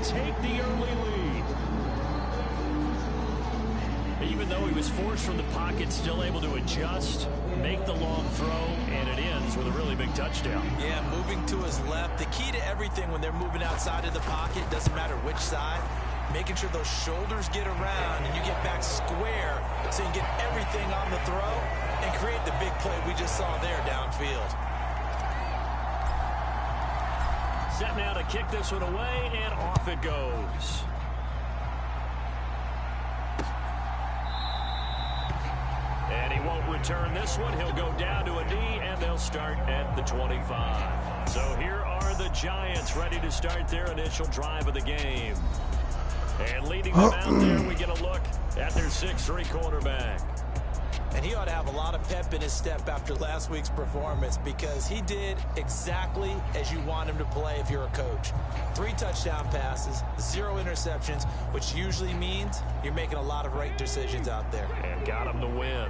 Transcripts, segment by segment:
take the early lead. Even though he was forced from the pocket, still able to adjust, make the long throw, and it ends with a really big touchdown. Yeah, moving to his left. The key to everything when they're moving outside of the pocket, doesn't matter which side, making sure those shoulders get around and you get back square so you can get everything on the throw and create the big play we just saw there downfield. Set now to kick this one away, and off it goes. And he won't return this one. He'll go down to a knee, and they'll start at the 25. So here are the Giants ready to start their initial drive of the game. And leading them out there, we get a look at their 6'3" quarterback. And he ought to have a lot of pep in his step after last week's performance because he did exactly as you want him to play if you're a coach. 3 touchdown passes, 0 interceptions, which usually means you're making a lot of right decisions out there. And got him to win.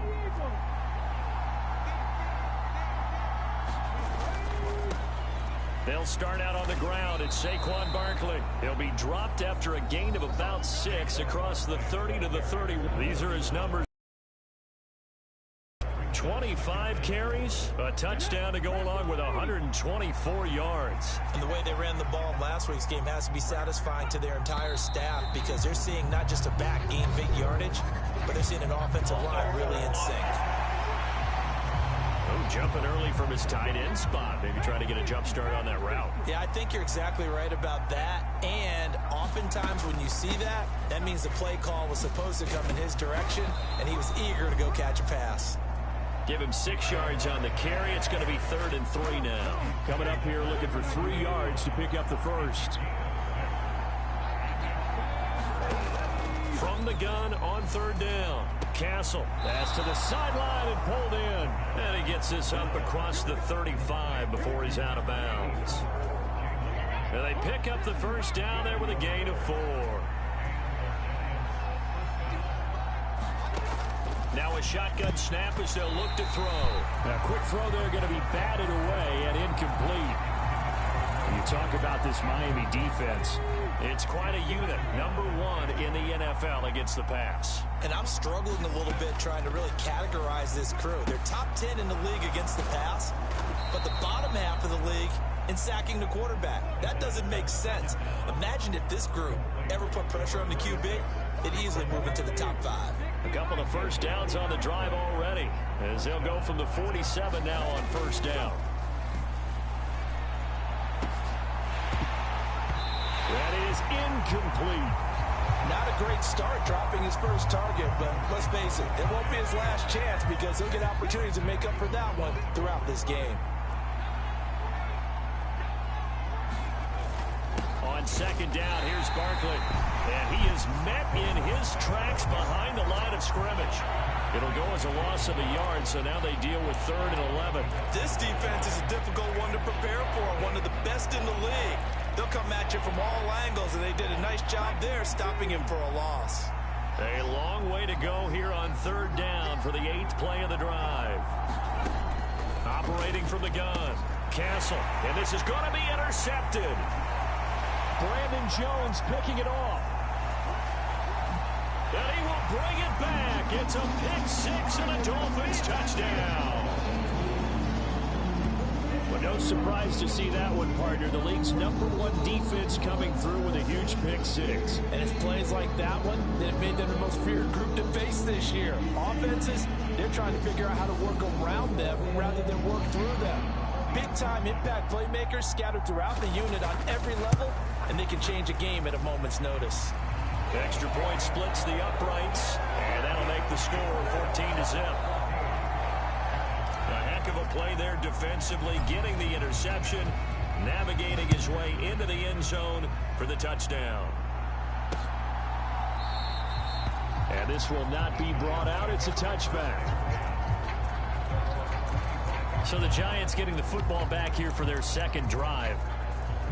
They'll start out on the ground. It's Saquon Barkley. He'll be dropped after a gain of about 6 across the 30 to the 30. These are his numbers. 25 carries, a touchdown to go along with 124 yards. And the way they ran the ball in last week's game has to be satisfying to their entire staff because they're seeing not just a back gain big yardage, but they're seeing an offensive line really in sync. Oh, jumping early from his tight end spot. Maybe trying to get a jump start on that route. Yeah, I think you're exactly right about that. And oftentimes when you see that, that means the play call was supposed to come in his direction, and he was eager to go catch a pass. Give him 6 yards on the carry. It's going to be 3rd and 3 now. Coming up here looking for 3 yards to pick up the first. From the gun on 3rd down. Castle pass to the sideline and pulled in. And he gets this up across the 35 before he's out of bounds. And they pick up the first down there with a gain of 4. Now a shotgun snap as they'll look to throw. A quick throw there going to be batted away and incomplete. You talk about this Miami defense. It's quite a unit. Number 1 in the NFL against the pass. And I'm struggling a little bit trying to really categorize this crew. They're top 10 in the league against the pass, but the bottom half of the league in sacking the quarterback. That doesn't make sense. Imagine if this group ever put pressure on the QB, it'd easily move into the top 5. A couple of first downs on the drive already as they'll go from the 47 now on first down. That is incomplete. Not a great start dropping his first target, but let's face it, it won't be his last chance because he'll get opportunities to make up for that one throughout this game. On 2nd down, here's Barkley. And he is met in his tracks behind the line of scrimmage. It'll go as a loss of a yard, so now they deal with 3rd and 11. This defense is a difficult one to prepare for, one of the best in the league. They'll come at you from all angles, and they did a nice job there stopping him for a loss. A long way to go here on 3rd down for the 8th play of the drive. Operating from the gun, Castle, and this is going to be intercepted. Brandon Jones picking it off. And he will bring it back. It's a pick 6 and a Dolphins touchdown. But no surprise to see that one, partner. The league's number 1 defense coming through with a huge pick 6. And it's plays like that one that have made them the most feared group to face this year. Offenses, they're trying to figure out how to work around them rather than work through them. Big-time impact playmakers scattered throughout the unit on every level, and they can change a game at a moment's notice. The extra point splits the uprights, and that'll make the score 14-0. A heck of a play there defensively, getting the interception, navigating his way into the end zone for the touchdown. And this will not be brought out. It's a touchback. So the Giants getting the football back here for their 2nd drive.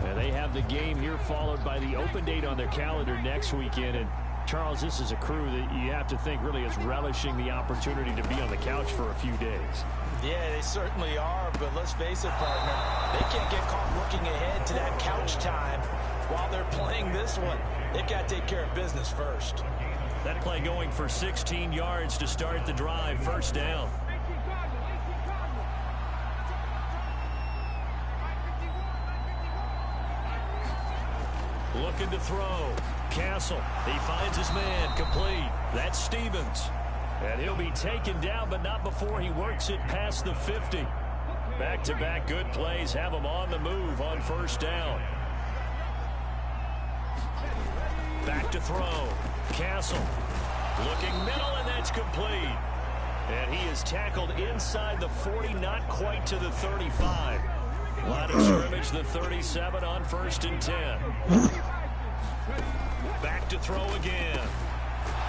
And they have the game here followed by the open date on their calendar next weekend. And Charles, this is a crew that you have to think really is relishing the opportunity to be on the couch for a few days. Yeah, they certainly are, but let's face it, partner. They can't get caught looking ahead to that couch time while they're playing this one, they got to take care of business first. That play going for 16 yards to start the drive. First down. Looking to throw. Castle. He finds his man. Complete. That's Stevens. And he'll be taken down, but not before he works it past the 50. Back-to-back good plays have him on the move on first down. Back to throw. Castle looking middle, and that's complete. And he is tackled inside the 40, not quite to the 35. Line of scrimmage, the 37 on 1st and 10. Back to throw again.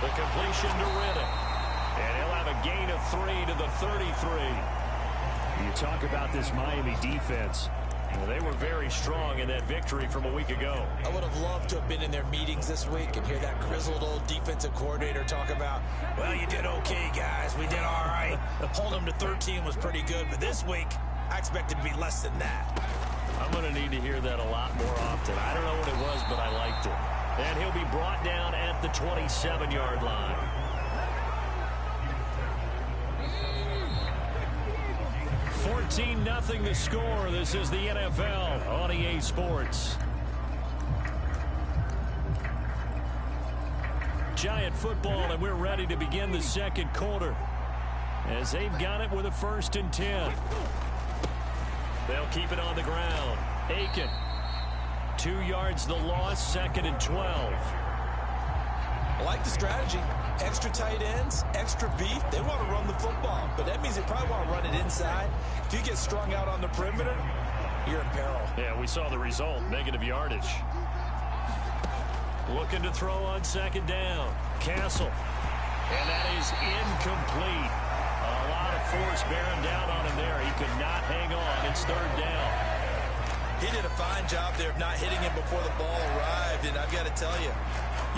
The completion to Riddick. And he'll have a gain of 3 to the 33. You talk about this Miami defense. Well, they were very strong in that victory from a week ago. I would have loved to have been in their meetings this week and hear that grizzled old defensive coordinator talk about, well, you did okay, guys. We did all right. Hold them to 13 was pretty good, but this week, I expected to be less than that. I'm going to need to hear that a lot more often. I don't know what it was, but I liked it. And he'll be brought down at the 27-yard line. $14-0 the score. This is the NFL on EA Sports. Giant football, and we're ready to begin the second quarter as they've got it with a 1st and 10. They'll keep it on the ground. Aiken. 2 yards the loss, 2nd and 12. I like the strategy. Extra tight ends, extra beef. They want to run the football, but that means they probably want to run it inside. If you get strung out on the perimeter, you're in peril. Yeah, we saw the result, negative yardage. Looking to throw on 2nd down. Castle. And that is incomplete. A lot of force bearing down on him there. He could not hang on. It's 3rd down. He did a fine job there of not hitting him before the ball arrived, and I've got to tell you,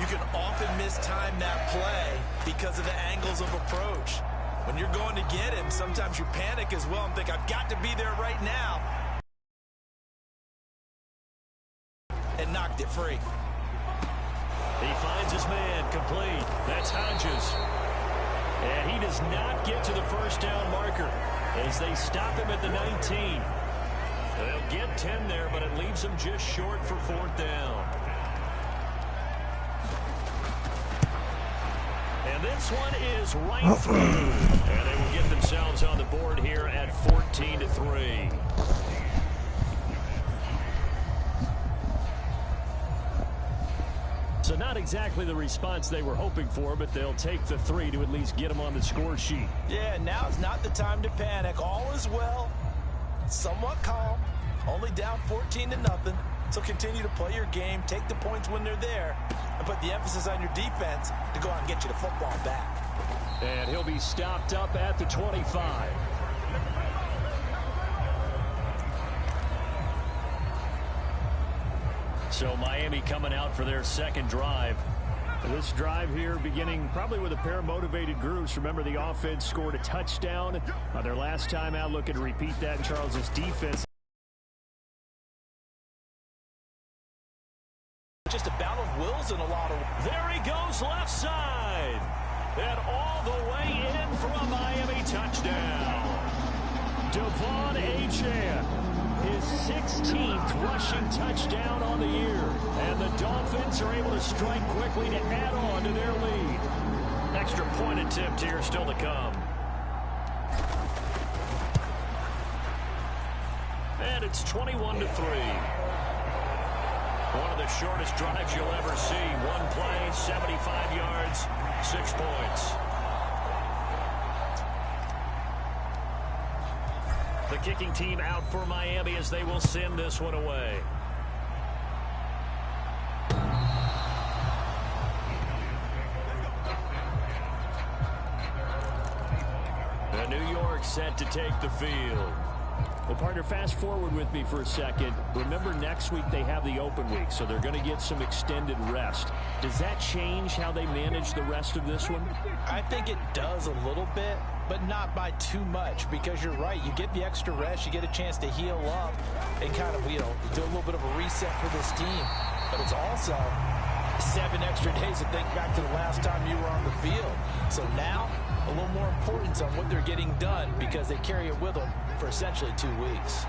you can often mistime that play because of the angles of approach. When you're going to get him, sometimes you panic as well and think, I've got to be there right now. And knocked it free. He finds his man, complete. That's Hodges. And he does not get to the 1st down marker as they stop him at the 19. They'll get 10 there, but it leaves them just short for 4th down. And this one is right through. And they will get themselves on the board here at 14-3. So not exactly the response they were hoping for, but they'll take the 3 to at least get them on the score sheet. Yeah, now's not the time to panic. All is well. Somewhat calm. Only down 14-0. So continue to play your game, take the points when they're there, and put the emphasis on your defense to go out and get you the football back. And he'll be stopped up at the 25. So Miami coming out for their second drive. This drive here beginning probably with a pair of motivated groups. Remember, the offense scored a touchdown on their last time out. Looking to repeat that in Charles's defense. Just a battle of wills in a lot of... There he goes left side. And all the way in for a Miami touchdown. Devon Achane, his 16th rushing touchdown on the year. And the Dolphins are able to strike quickly to add on to their lead. Extra point attempt here still to come. And it's 21-3. One of the shortest drives you'll ever see. One play, 75 yards, 6 points. The kicking team out for Miami as they will send this one away. And New York set to take the field. Well, partner, fast forward with me for a second. Remember, next week they have the open week, so they're going to get some extended rest. Does that change how they manage the rest of this one? I think it does a little bit, but not by too much, because you're right. You get the extra rest, you get a chance to heal up and kind of, do a little bit of a reset for this team. but it's also 7 extra days to think back to the last time you were on the field. So now, a little more importance on what they're getting done because they carry it with them for essentially 2 weeks.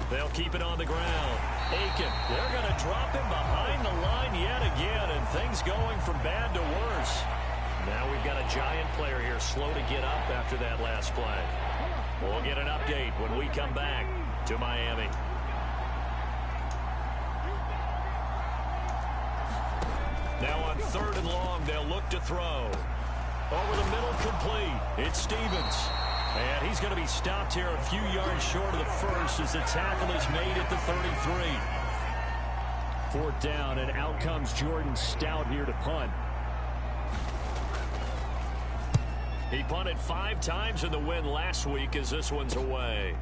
They'll keep it on the ground. Aiken, they're going to drop him behind the line yet again, and things going from bad to worse. Now we've got a Giant player here slow to get up after that last play. We'll get an update when we come back to Miami. Now on 3rd and long, they'll look to throw. Over the middle, complete. It's Stevens. And he's going to be stopped here a few yards short of the first as the tackle is made at the 33. 4th down, and out comes Jordan Stout here to punt. He punted 5 times in the win last week as this one's away.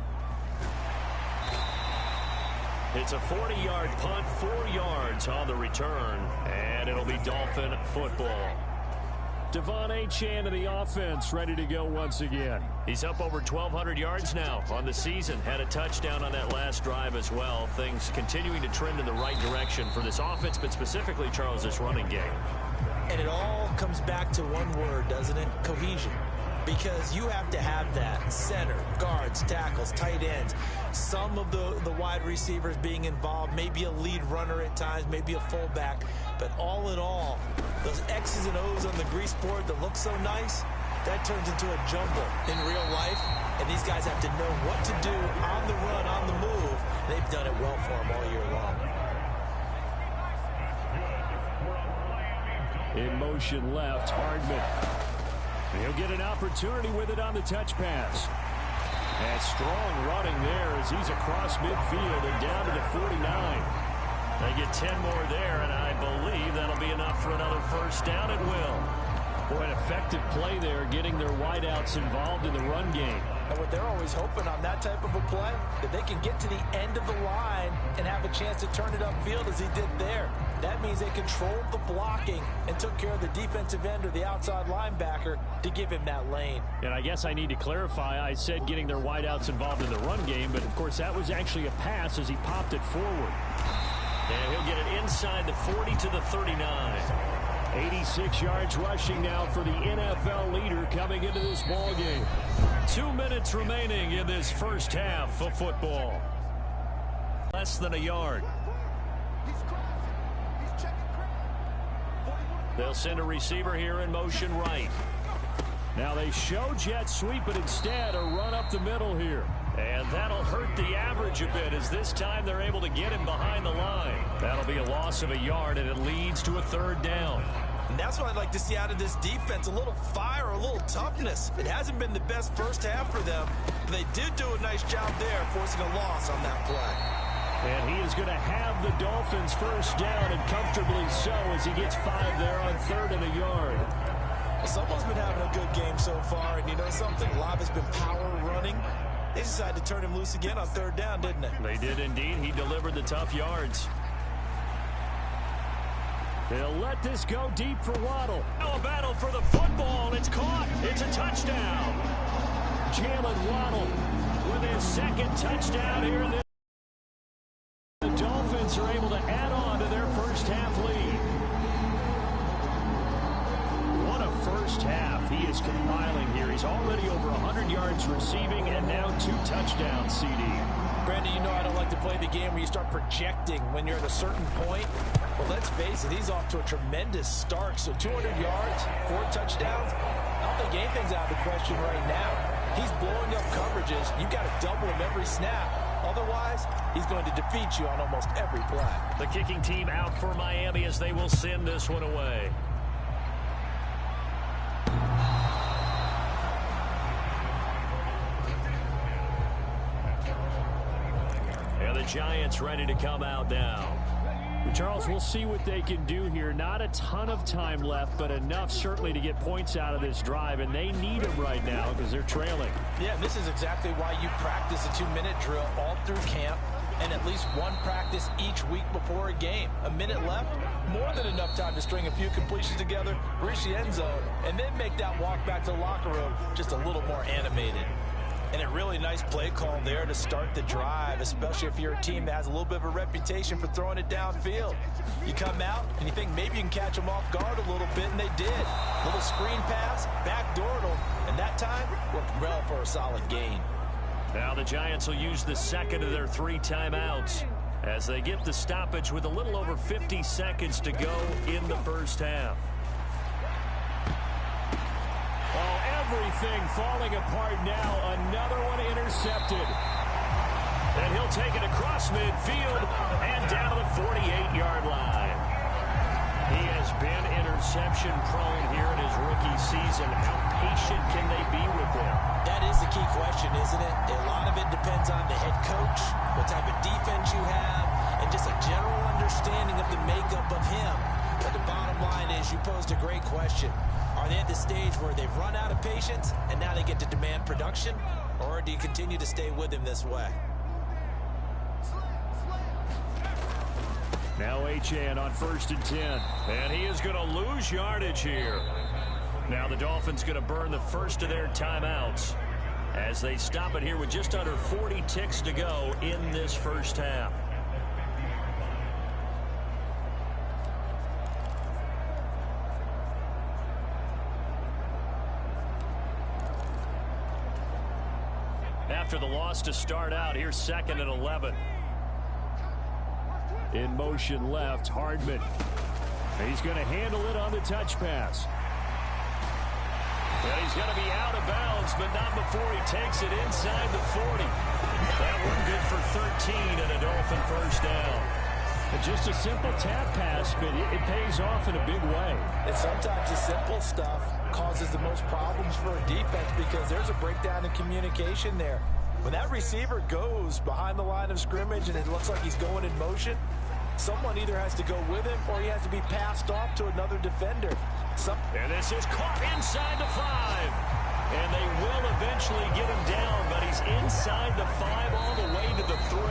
It's a 40-yard punt, 4 yards on the return, and it'll be Dolphin football. Devon Achane in the offense, ready to go once again. He's up over 1,200 yards now on the season. Had a touchdown on that last drive as well. Things continuing to trend in the right direction for this offense, but specifically, Charles, this running game. And it all comes back to one word, doesn't it? Cohesion. Because you have to have that. Center, guards, tackles, tight ends. Some of the wide receivers being involved. Maybe a lead runner at times, maybe a fullback. But all in all, those X's and O's on the grease board that look so nice, that turns into a jumble in real life. And these guys have to know what to do on the run, on the move. They've done it well for them all year long. In motion left, Hardman. He'll get an opportunity with it on the touch pass. And strong running there as he's across midfield and down to the 49. They get 10 more there, and I believe that'll be enough for another first down. It will. Boy, an effective play there, getting their wideouts involved in the run game. And what they're always hoping on that type of a play, that they can get to the end of the line and have a chance to turn it upfield as he did there. That means they controlled the blocking and took care of the defensive end or the outside linebacker to give him that lane. And I guess I need to clarify, I said getting their wideouts involved in the run game, but of course that was actually a pass as he popped it forward. And he'll get it inside the 40 to the 39. 86 yards rushing now for the NFL leader coming into this ball game. 2 minutes remaining in this first half of football. Less than a yard. They'll send a receiver here in motion right. Now they show jet sweep, but instead a run up the middle here. And that'll hurt the average a bit as this time they're able to get him behind the line. That'll be a loss of a yard, and it leads to a 3rd down. And that's what I'd like to see out of this defense, a little fire, a little toughness. It hasn't been the best first half for them, but they did do a nice job there, forcing a loss on that play. And he is going to have the Dolphins first down, and comfortably so as he gets 5 there on 3rd and a yard. Well, someone's been having a good game so far, and you know something? A lot has been power running. They decided to turn him loose again on 3rd down, didn't they? They did indeed. He delivered the tough yards. They'll let this go deep for Waddle. Now a battle for the football. It's caught. It's a touchdown. Jalen Waddle with his 2nd touchdown here in this. The Dolphins are able to add on to their first half lead. What a first half he is compiling here. He's already over 100 yards receiving and now 2 touchdowns, CD. Brandon, you know I don't like to play the game where you start projecting when you're at a certain point. But let's face it, he's off to a tremendous start. So 200 yards, 4 touchdowns. I don't think anything's out of the question right now. He's blowing up coverages. You've got to double him every snap. Otherwise, he's going to defeat you on almost every play. The kicking team out for Miami as they will send this one away. And the Giants ready to come out now. Charles, we'll see what they can do here. Not a ton of time left, but enough certainly to get points out of this drive, and they need them right now because they're trailing. Yeah, this is exactly why you practice a 2-minute drill all through camp and at least one practice each week before a game. A minute left, more than enough time to string a few completions together, reach the end zone, and then make that walk back to the locker room just a little more animated. And a really nice play call there to start the drive, especially if you're a team that has a little bit of a reputation for throwing it downfield. You come out and you think maybe you can catch them off guard a little bit, and they did. Little screen pass, backdoored them, and that time worked well for a solid gain. Now the Giants will use the second of their 3 timeouts as they get the stoppage with a little over 50 seconds to go in the first half. Oh, everything falling apart now. Another one intercepted. And he'll take it across midfield and down to the 48-yard line. He has been interception-prone here in his rookie season. How patient can they be with him? That is the key question, isn't it? A lot of it depends on the head coach, what type of defense you have, and just a general understanding of the makeup of him. But the bottom line is you posed a great question. Are they at the stage where they've run out of patience and now they get to demand production? Or do you continue to stay with him this way? Now Achane on 1st and 10. And he is going to lose yardage here. Now the Dolphins going to burn the first of their timeouts as they stop it here with just under 40 ticks to go in this first half. After the loss to start out, here's 2nd and 11. In motion left, Hardman. He's going to handle it on the touch pass. And he's going to be out of bounds, but not before he takes it inside the 40. That one good for 13 and a Dolphin first down. And just a simple tap pass, but it pays off in a big way. And sometimes the simple stuff causes the most problems for a defense because there's a breakdown in communication there. When that receiver goes behind the line of scrimmage and it looks like he's going in motion, someone either has to go with him or he has to be passed off to another defender. And this is caught inside the 5. And they will eventually get him down, but he's inside the 5 all the way to the 3.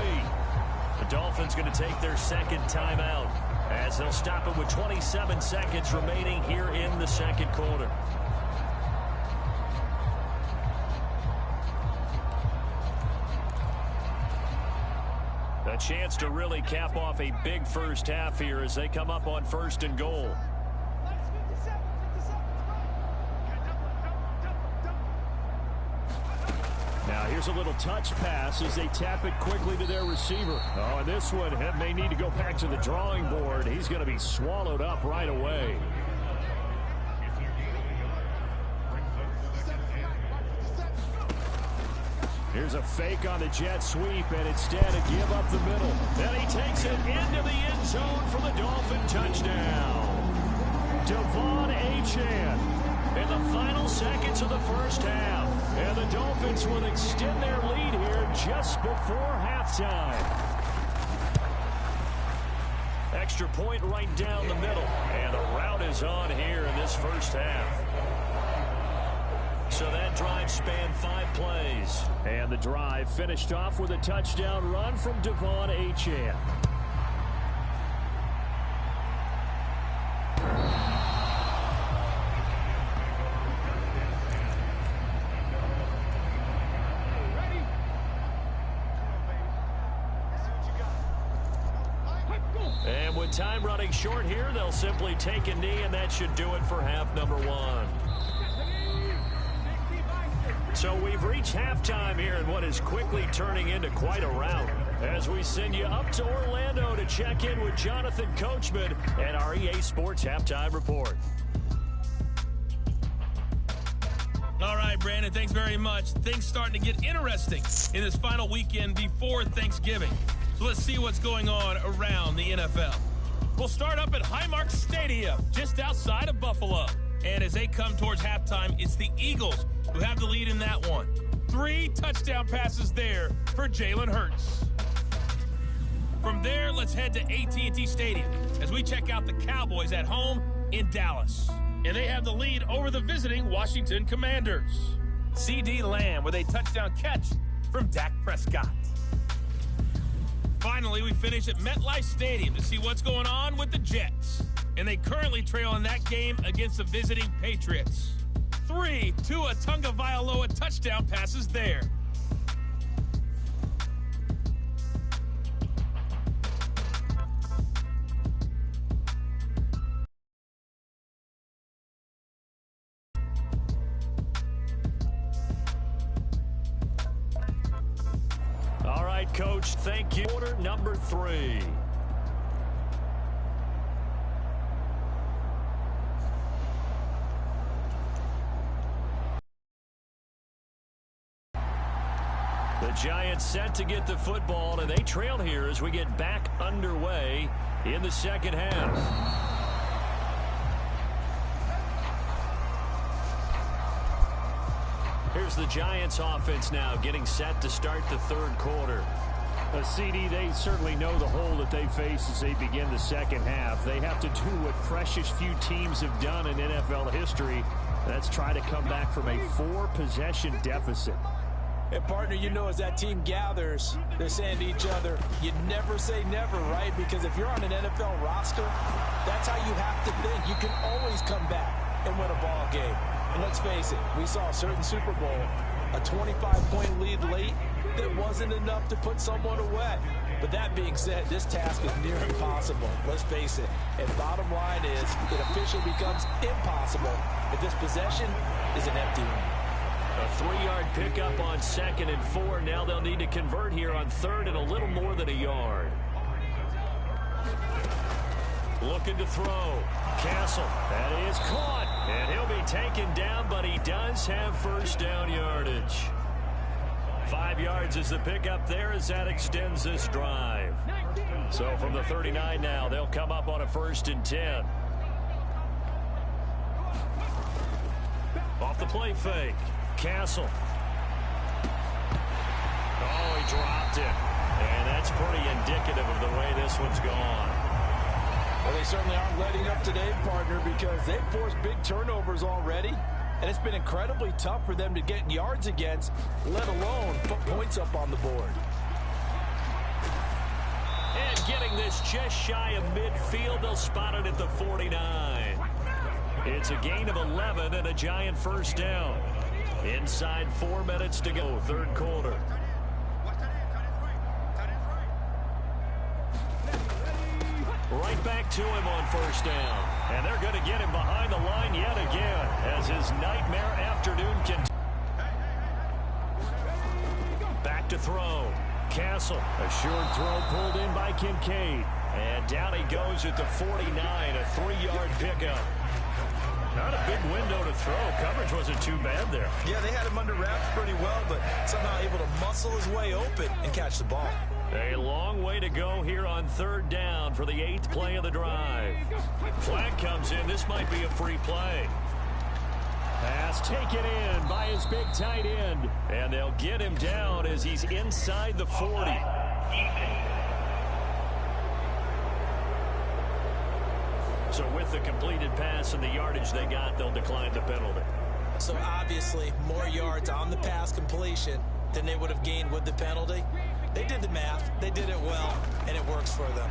The Dolphins going to take their second timeout as they'll stop it with 27 seconds remaining here in the second quarter. A chance to really cap off a big first half here as they come up on 1st and goal. Now here's a little touch pass as they tap it quickly to their receiver. Oh, and this one may need to go back to the drawing board. He's going to be swallowed up right away. Here's a fake on the jet sweep, and instead a give up the middle. Then he takes it into the end zone for the Dolphin touchdown. Devon Achane In the final seconds of the first half. And the Dolphins will extend their lead here just before halftime. Extra point right down the middle. And the route is on here in this first half. So that drive spanned 5 plays. And the drive finished off with a touchdown run from Devon Achane. And with time running short here, they'll simply take a knee, and that should do it for half number 1. So we've reached halftime here in what is quickly turning into quite a rout as we send you up to Orlando to check in with Jonathan Coachman and our EA Sports Halftime Report. All right, Brandon, thanks very much. Things starting to get interesting in this final weekend before Thanksgiving. So let's see what's going on around the NFL. We'll start up at Highmark Stadium, just outside of Buffalo. And as they come towards halftime, it's the Eagles who have the lead in that one. 3 touchdown passes there for Jalen Hurts. From there, let's head to AT&T Stadium as we check out the Cowboys at home in Dallas. And they have the lead over the visiting Washington Commanders. CD Lamb with a touchdown catch from Dak Prescott. Finally, we finish at MetLife Stadium to see what's going on with the Jets. And they currently trail in that game against the visiting Patriots. 3 Tua Tagovailoa touchdown passes there. right, Coach. Thank you. Quarter number 3. The Giants set to get the football, and they trail here as we get back underway in the second half. Here's the Giants offense now getting set to start the third quarter. CD, they certainly know the hole that they face as they begin the second half. They have to do what precious few teams have done in NFL history. That's try to come back from a 4-possession deficit. And, partner, you know, as that team gathers, they're saying to each other, you never say never, right? Because if you're on an NFL roster, that's how you have to think. You can always come back and win a ball game. And let's face it, we saw a certain Super Bowl, a 25-point lead late that wasn't enough to put someone away. But that being said, this task is near impossible. Let's face it. And bottom line is, it officially becomes impossible if this possession is an empty one. A 3-yard pickup on 2nd and 4. Now they'll need to convert here on 3rd and a little more than a yard. Looking to throw. Castle. That is caught. And he'll be taken down, but he does have first down yardage. 5 yards is the pickup there as that extends this drive. So from the 39 now, they'll come up on a 1st and 10. Off the play fake. Castle. Oh, he dropped it. And that's pretty indicative of the way this one's gone. Well, they certainly aren't letting up today, partner, because they've forced big turnovers already. And it's been incredibly tough for them to get yards against, let alone put points up on the board. And getting this just shy of midfield, they'll spot it at the 49. It's a gain of 11 and a Giant first down. Inside 4 minutes to go, third quarter. Right back to him on first down. And they're going to get him behind the line yet again as his nightmare afternoon continues. Back to throw. Castle. A short throw pulled in by Kincaid. And down he goes at the 49, a 3-yard pickup. Not a big window to throw. Coverage wasn't too bad there. Yeah, they had him under wraps pretty well, but somehow able to muscle his way open and catch the ball. A long way to go here on 3rd down for the 8th play of the drive. Flag comes in. This might be a free play. Pass taken in by his big tight end. And they'll get him down as he's inside the 40. So with the completed pass and the yardage they got, they'll decline the penalty. So obviously more yards on the pass completion than they would have gained with the penalty. They did the math. They did it well, and it works for them.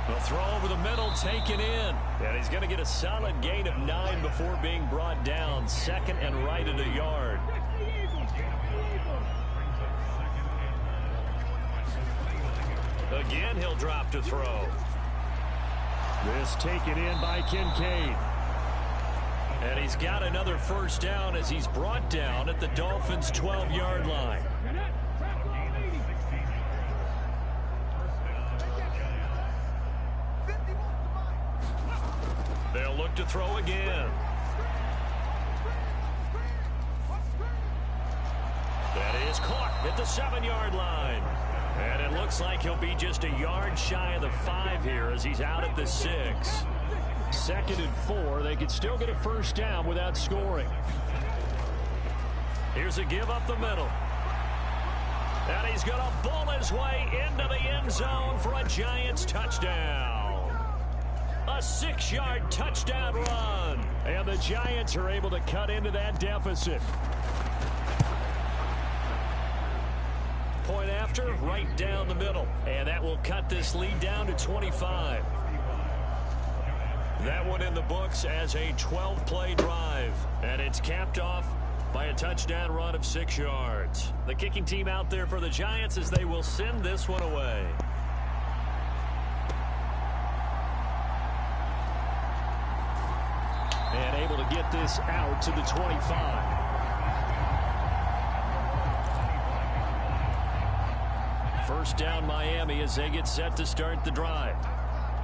The throw over the middle taken in. And he's going to get a solid gain of 9 before being brought down. 2nd and right at a yard. Again, he'll drop to throw. This taken in by Kincaid. And he's got another first down as he's brought down at the Dolphins' 12-yard line. They'll look to throw again. That is caught at the 7-yard line. And it looks like he'll be just a yard shy of the 5 here as he's out at the 6. 2nd and 4. They could still get a first down without scoring. Here's a give up the middle. And he's going to bull his way into the end zone for a Giants touchdown. A 6-yard touchdown run. And the Giants are able to cut into that deficit. Point after, right down the middle. And that will cut this lead down to 25. That one in the books as a 12-play drive. And it's capped off by a touchdown run of 6 yards. The kicking team out there for the Giants as they will send this one away. And able to get this out to the 25. First down Miami as they get set to start the drive.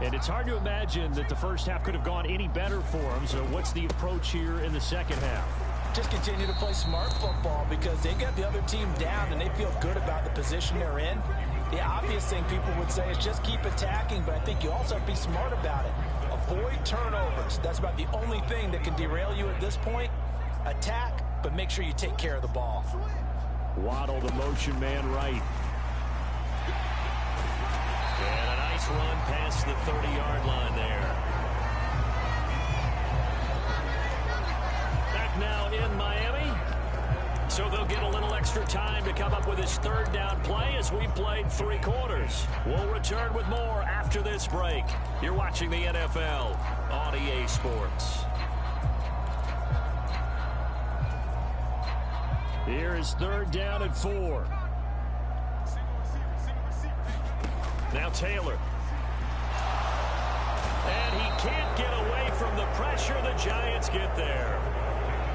And it's hard to imagine that the first half could have gone any better for them. So what's the approach here in the second half? Just continue to play smart football because they got the other team down and they feel good about the position they're in. The obvious thing people would say is just keep attacking, but I think you also have to be smart about it. Avoid turnovers. That's about the only thing that can derail you at this point. Attack, but make sure you take care of the ball. Waddle, the motion man right. And a nice run past the 30-yard line there. Back now in Miami. So they'll get a little extra time to come up with his third down play as we played 3 quarters. We'll return with more after this break. You're watching the NFL on EA Sports. Here is third down and 4. Now Taylor. And he can't get away from the pressure. The Giants get there.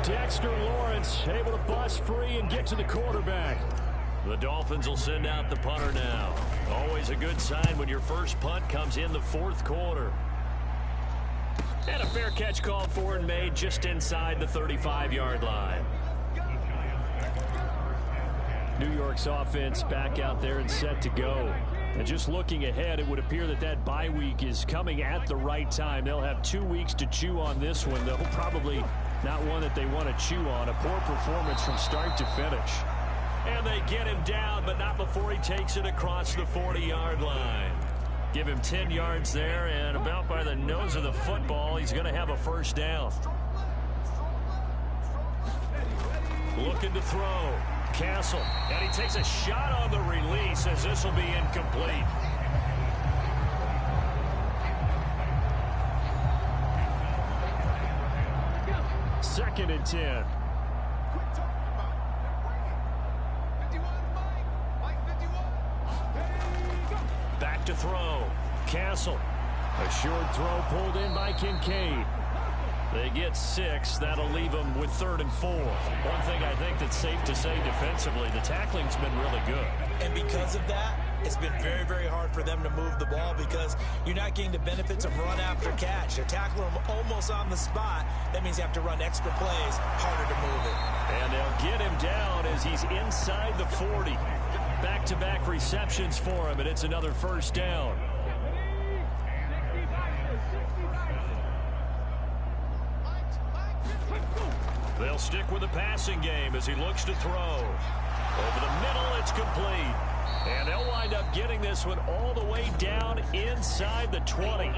Dexter Lawrence able to bust free and get to the quarterback. The Dolphins will send out the punter now. Always a good sign when your first punt comes in the 4th quarter. And a fair catch called for and made just inside the 35-yard line. New York's offense back out there and set to go. And just looking ahead, it would appear that that bye week is coming at the right time. They'll have 2 weeks to chew on this one. They'll probably not one that they want to chew on. A poor performance from start to finish. And they get him down, but not before he takes it across the 40-yard line. Give him 10 yards there, and about by the nose of the football, he's going to have a first down. Looking to throw. Castle, and he takes a shot on the release as this will be incomplete. Second and 10. Back to throw. Castle. A short throw pulled in by Kincaid. They get 6. That'll leave them with 3rd and 4. One thing I think that's safe to say defensively, the tackling's been really good. And because of that, it's been very, very hard for them to move the ball because you're not getting the benefits of run after catch. They're tackling them almost on the spot. That means you have to run extra plays, harder to move it. And they'll get him down as he's inside the 40. Back-to-back receptions for him, and it's another first down. They'll stick with the passing game as he looks to throw. Over the middle, it's complete. And they'll wind up getting this one all the way down inside the 20.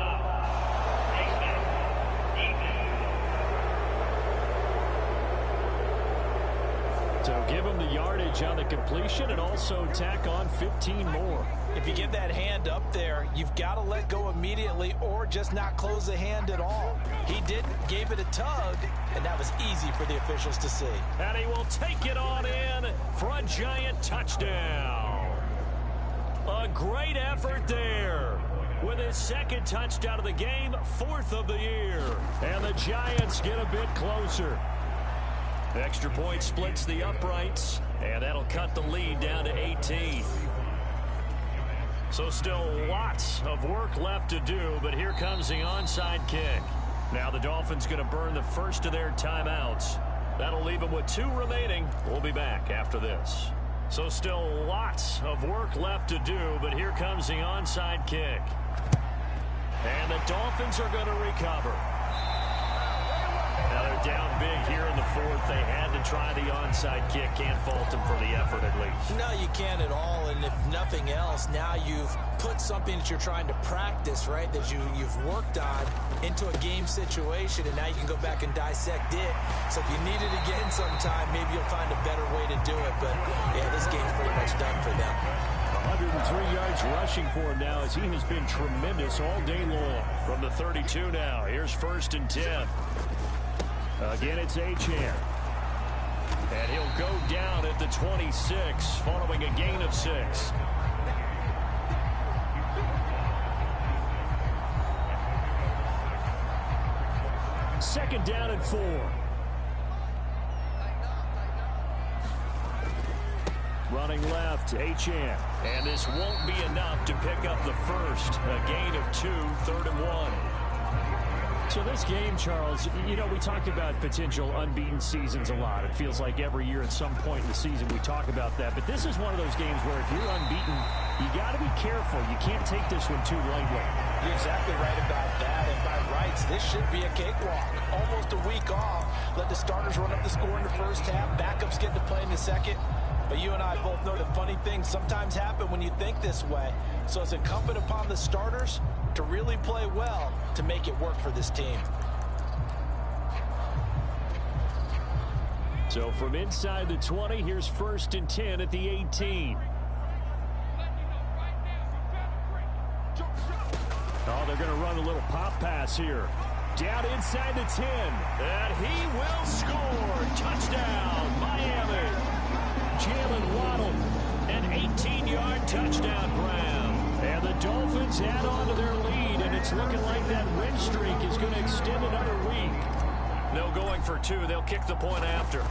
So give him the yardage on the completion and also tack on 15 more. If you give that hand up there, you've got to let go immediately or just not close the hand at all. He didn't, gave it a tug, and that was easy for the officials to see. And he will take it on in for a Giant touchdown. A great effort there. With his 2nd touchdown of the game, 4th of the year. And the Giants get a bit closer. Extra point splits the uprights, and that'll cut the lead down to 18. So still lots of work left to do, but here comes the onside kick. Now the Dolphins going to burn the first of their timeouts. That'll leave them with 2 remaining. We'll be back after this. So still lots of work left to do, but here comes the onside kick. And the Dolphins are going to recover. Now they're down big here in the 4th. They had to try the onside kick. Can't fault them for the effort at least. No, you can't at all. And if nothing else, now you've put something that you're trying to practice, right, that you've worked on into a game situation, and now you can go back and dissect it. So if you need it again sometime, maybe you'll find a better way to do it. But, yeah, this game's pretty much done for them. 103 yards rushing for him now as he has been tremendous all day long. From the 32 now, here's 1st and 10. Again, it's Achane. And he'll go down at the 26 following a gain of 6. Second down and 4. Running left. to Achane. And this won't be enough to pick up the first. A gain of 2, 3rd and 1. So this game, Charles, you know, we talk about potential unbeaten seasons a lot. It feels like every year at some point in the season we talk about that. But this is one of those games where if you're unbeaten, you got to be careful. You can't take this one too lightly. You're exactly right about that. And by rights, this should be a cakewalk. Almost a week off. Let the starters run up the score in the first half. Backups get to play in the second. But you and I both know that funny things sometimes happen when you think this way. So it's incumbent upon the starters to really play well to make it work for this team. So from inside the 20, here's 1st and 10 at the 18. Oh, they're going to run a little pop pass here. Down inside the 10. And he will score. Touchdown, Miami. Jalen Waddle, an 18-yard touchdown grab. And the Dolphins add on to their lead, and it's looking like that win streak is going to extend another week. No going for 2. They'll kick the point after.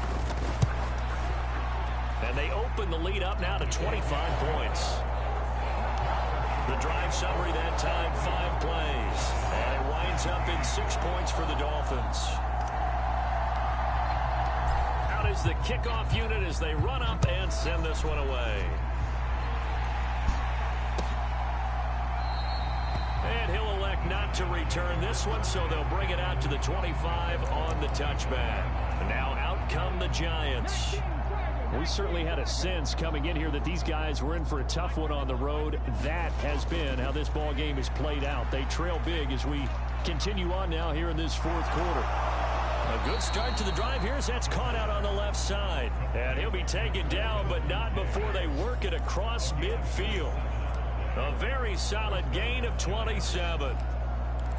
And they open the lead up now to 25 points. The drive summary that time, 5 plays. And it winds up in 6 points for the Dolphins. Out is the kickoff unit as they run up and send this one away. And he'll elect not to return this one, so they'll bring it out to the 25 on the touchback. Now out come the Giants. We certainly had a sense coming in here that these guys were in for a tough one on the road. That has been how this ball game is played out. They trail big as we continue on now here in this 4th quarter. A good start to the drive here as that's caught out on the left side. And he'll be taken down, but not before they work it across midfield. A very solid gain of 27.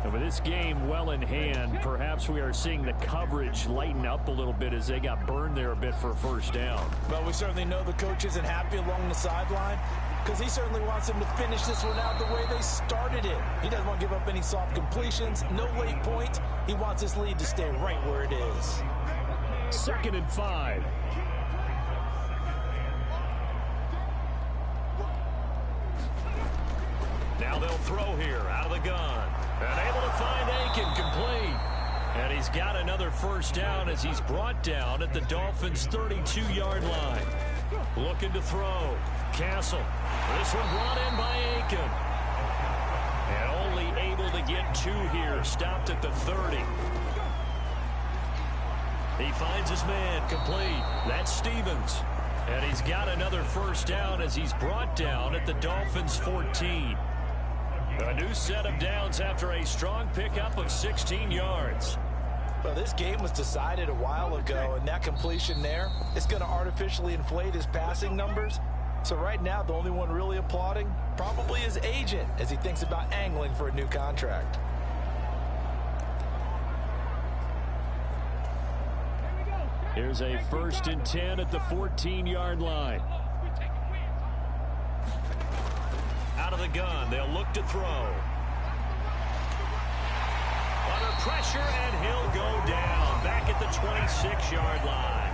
And with this game well in hand, perhaps we are seeing the coverage lighten up a little bit as they got burned there a bit for a first down. Well, we certainly know the coach isn't happy along the sideline because he certainly wants them to finish this one out the way they started it. He doesn't want to give up any soft completions, no late point. He wants this lead to stay right where it is. 2nd and 5. Now they'll throw here out of the gun. And able to find Aiken, complete. And he's got another first down as he's brought down at the Dolphins' 32-yard line. Looking to throw. Castle. This one brought in by Aiken. And only able to get 2 here. Stopped at the 30. He finds his man, complete. That's Stevens. And he's got another first down as he's brought down at the Dolphins' 14. A new set of downs after a strong pickup of 16 yards. Well, this game was decided a while ago, and that completion there is going to artificially inflate his passing numbers. So right now, the only one really applauding probably his agent as he thinks about angling for a new contract. Here's a 1st and 10 at the 14-yard line. Out of the gun, they'll look to throw. Under pressure, and he'll go down back at the 26-yard line.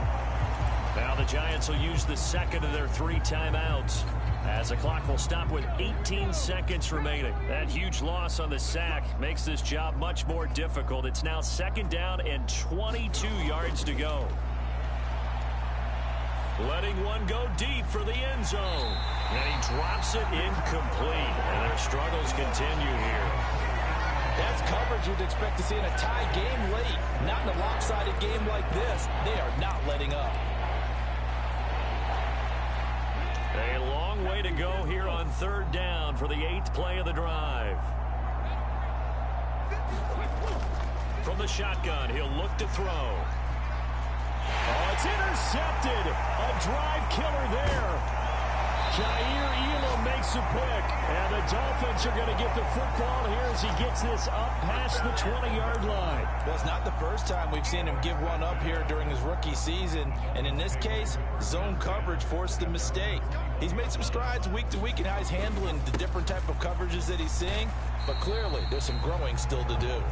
Now the Giants will use the second of their 3 timeouts as the clock will stop with 18 seconds remaining. That huge loss on the sack makes this job much more difficult. It's now 2nd down and 22 yards to go. Letting one go deep for the end zone. And he drops it incomplete. And their struggles continue here. That's coverage you'd expect to see in a tie game late. Not in a lopsided game like this. They are not letting up. A long way to go here on 3rd down for the 8th play of the drive. From the shotgun, he'll look to throw. Oh, it's intercepted. A drive killer there. Jair Elam makes a pick. And the Dolphins are going to get the football here as he gets this up past the 20-yard line. Well, it's not the first time we've seen him give one up here during his rookie season. And in this case, zone coverage forced the mistake. He's made some strides week to week in how he's handling the different type of coverages that he's seeing. But clearly, there's some growing still to do.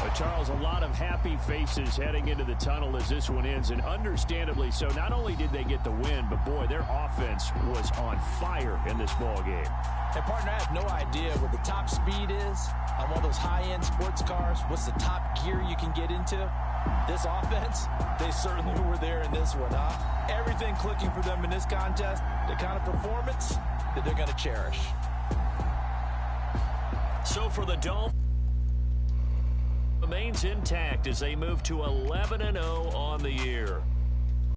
A Charles, a lot of happy faces heading into the tunnel as this one ends, and understandably so. Not only did they get the win, but boy, their offense was on fire in this ball game. And partner, I have no idea what the top speed is on one of those high-end sports cars. What's the top gear you can get into? This offense, they certainly were there in this one, huh? Everything clicking for them in this contest, the kind of performance that they're going to cherish. So for the Dolphins, remains intact as they move to 11-0 on the year.